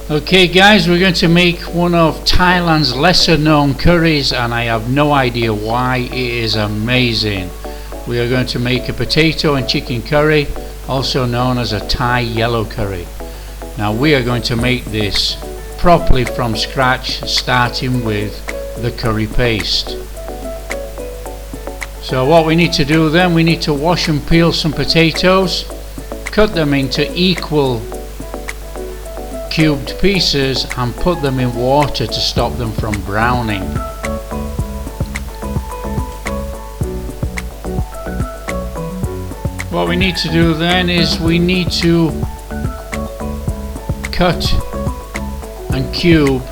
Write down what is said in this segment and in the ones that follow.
Okay guys, we're going to make one of Thailand's lesser known curries, and I have no idea why. It is amazing. We are going to make a potato and chicken curry, also known as a Thai yellow curry. Now we are going to make this properly from scratch, starting with the curry paste. So what we need to do then, we need to wash and peel some potatoes, cut them into equal cubed pieces and put them in water to stop them from browning. What we need to do then is we need to cut and cube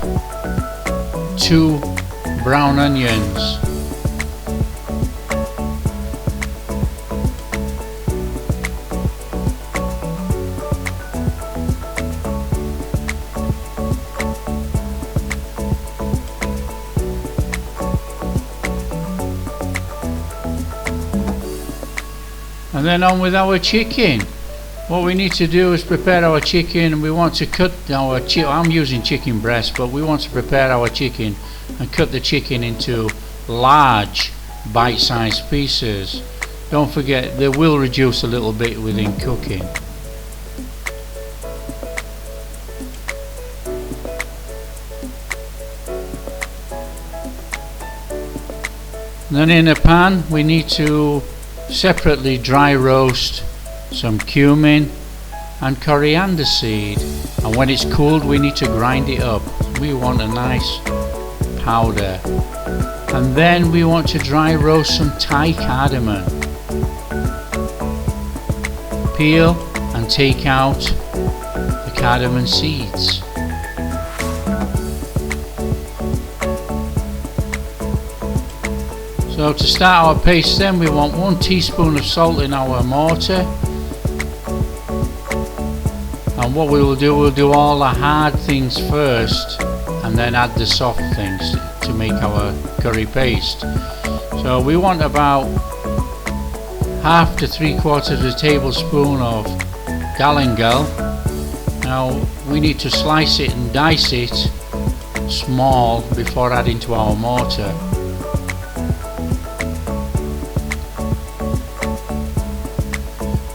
2 brown onions. And then on with our chicken. What we need to do is prepare our chicken, and we want to cut our I'm using chicken breast, but we want to prepare our chicken and cut the chicken into large bite-sized pieces. Don't forget, they will reduce a little bit within cooking. And then in a pan we need to separately dry roast some cumin and coriander seed, and when it's cooled we need to grind it up. We want a nice powder. And then we want to dry roast some Thai cardamom. Peel and take out the cardamom seeds. So to start our paste then, we want 1 teaspoon of salt in our mortar, and what we will do, we'll do all the hard things first and then add the soft things to make our curry paste. So we want about 1/2 to 3/4 of a tablespoon of galangal. Now we need to slice it and dice it small before adding to our mortar.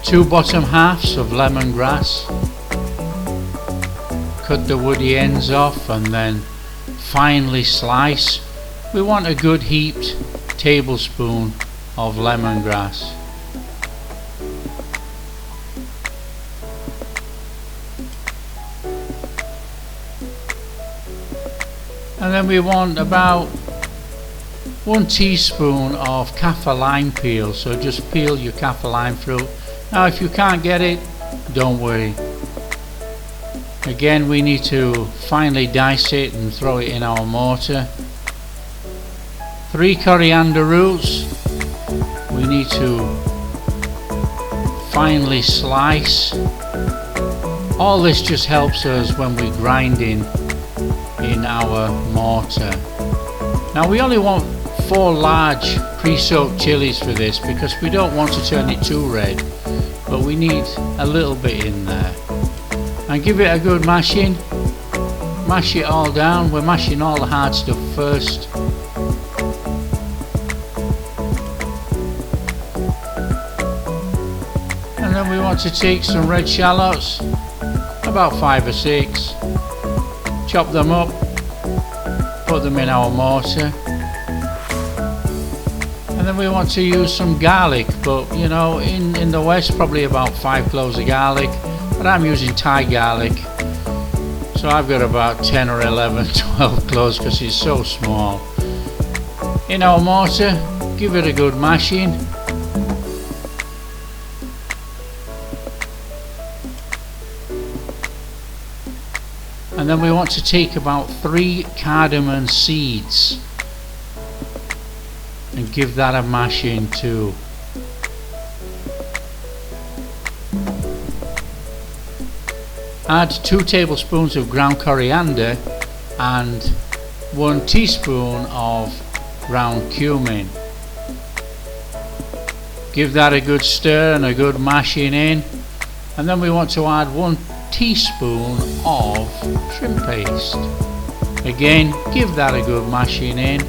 2 bottom halves of lemongrass. Cut the woody ends off and then finely slice. We want a good heaped tablespoon of lemongrass. And then we want about 1 teaspoon of kaffir lime peel. So just peel your kaffir lime fruit. Now if you can't get it, don't worry. Again, we need to finely dice it and throw it in our mortar. 3 coriander roots. We need to finely slice. All this just helps us when we're grinding in our mortar. Now we only want 4 large pre-soaked chilies for this because we don't want to turn it too red, but we need a little bit in there. And give it a good mashing. Mash it all down. We're mashing all the hard stuff first. And then we want to take some red shallots, about 5 or 6, chop them up, put them in our mortar. And then we want to use some garlic, but you know, in the West probably about 5 cloves of garlic, but I'm using Thai garlic, so I've got about 10 or 11, 12 cloves because it's so small. In our mortar, give it a good mashing. And then we want to take about 3 cardamom seeds and give that a mashing too. Add 2 tablespoons of ground coriander and 1 teaspoon of ground cumin. Give that a good stir and a good mashing in, and then we want to add 1 teaspoon of shrimp paste. Again, give that a good mashing in.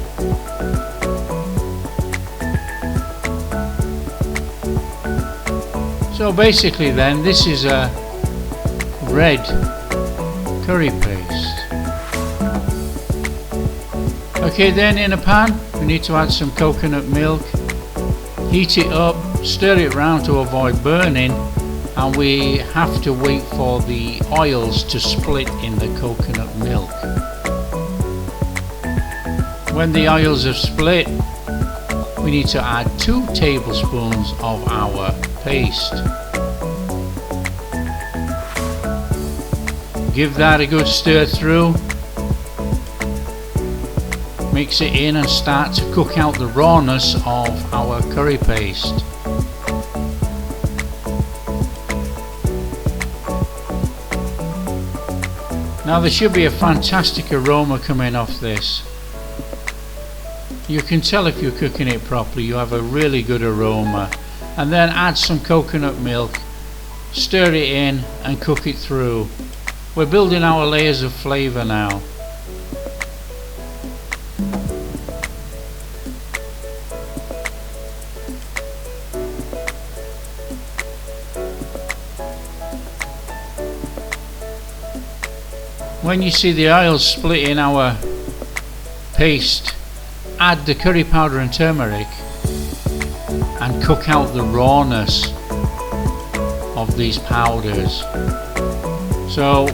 So basically then, this is a red curry paste. Okay, then in a pan we need to add some coconut milk, heat it up, stir it round to avoid burning, and we have to wait for the oils to split in the coconut milk. When the oils have split, we need to add 2 tablespoons of our paste. Give that a good stir through, mix it in and start to cook out the rawness of our curry paste. Now there should be a fantastic aroma coming off this. You can tell if you're cooking it properly, you have a really good aroma. And then add some coconut milk, stir it in and cook it through. We're building our layers of flavour now. When you see the oils split in our paste, add the curry powder and turmeric and cook out the rawness of these powders. So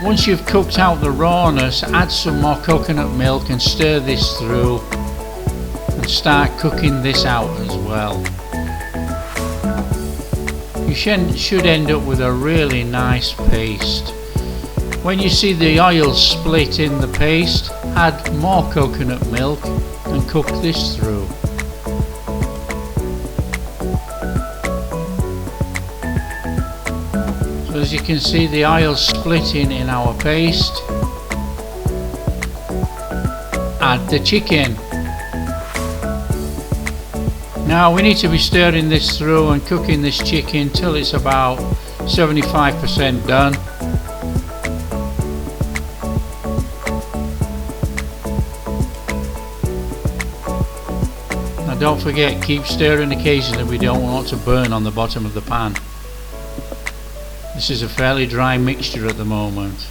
once you've cooked out the rawness, add some more coconut milk and stir this through and start cooking this out as well. You should end up with a really nice paste. When you see the oil split in the paste, add more coconut milk and cook this through. So as you can see, the oil splitting in our paste. Add the chicken. Now we need to be stirring this through and cooking this chicken till it's about 75% done. Don't forget, keep stirring occasionally, we don't want it to burn on the bottom of the pan. This is a fairly dry mixture at the moment.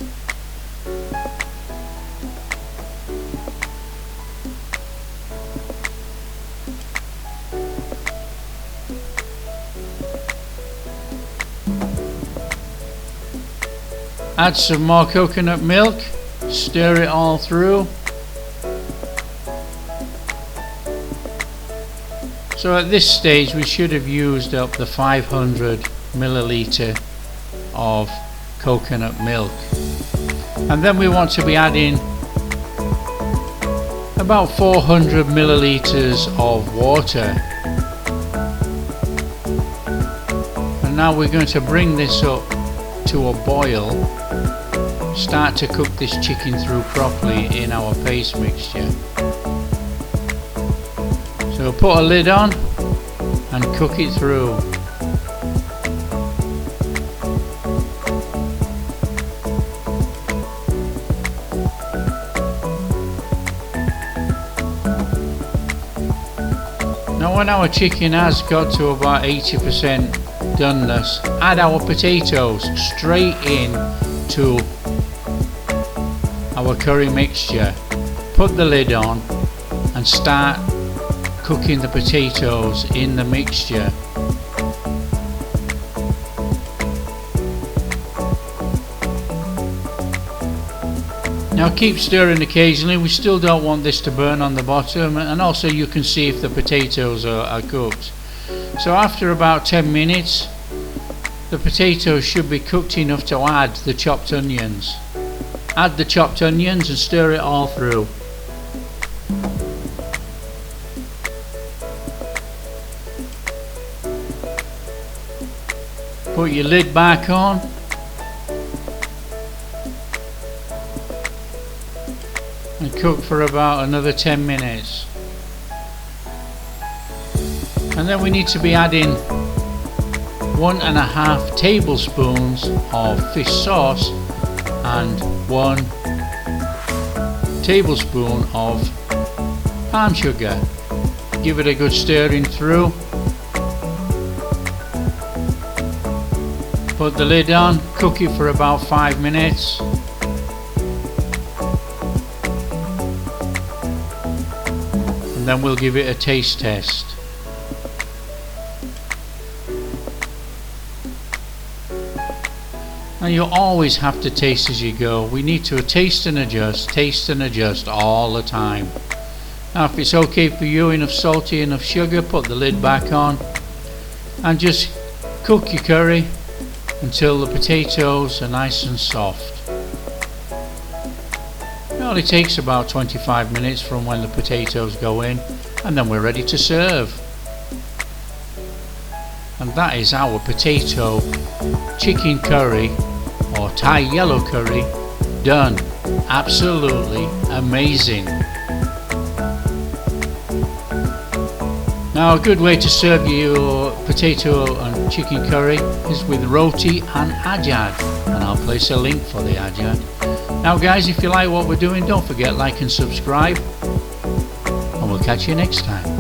Add some more coconut milk, stir it all through. So at this stage we should have used up the 500 milliliter of coconut milk, and then we want to be adding about 400 milliliters of water. And now we're going to bring this up to a boil, start to cook this chicken through properly in our paste mixture. So put a lid on and cook it through. Now when our chicken has got to about 80% doneness, add our potatoes straight in to our curry mixture. Put the lid on and start cooking the potatoes in the mixture. Now keep stirring occasionally, we still don't want this to burn on the bottom, and also you can see if the potatoes are cooked. So after about 10 minutes the potatoes should be cooked enough to add the chopped onions. Add the chopped onions and stir it all through. Put your lid back on and cook for about another 10 minutes. And then we need to be adding 1.5 tablespoons of fish sauce and 1 tablespoon of palm sugar. Give it a good stirring through. Put the lid on, cook it for about 5 minutes. And then we'll give it a taste test. Now you always have to taste as you go. We need to taste and adjust all the time. Now if it's okay for you, enough salty, enough sugar, put the lid back on and just cook your curry until the potatoes are nice and soft. It only takes about 25 minutes from when the potatoes go in, and then we're ready to serve. And that is our potato chicken curry or Thai yellow curry done. Absolutely amazing. Now a good way to serve your potato and chicken curry is with roti and ajad, and I'll place a link for the ajad. Now guys, if you like what we're doing, don't forget like and subscribe, and we'll catch you next time.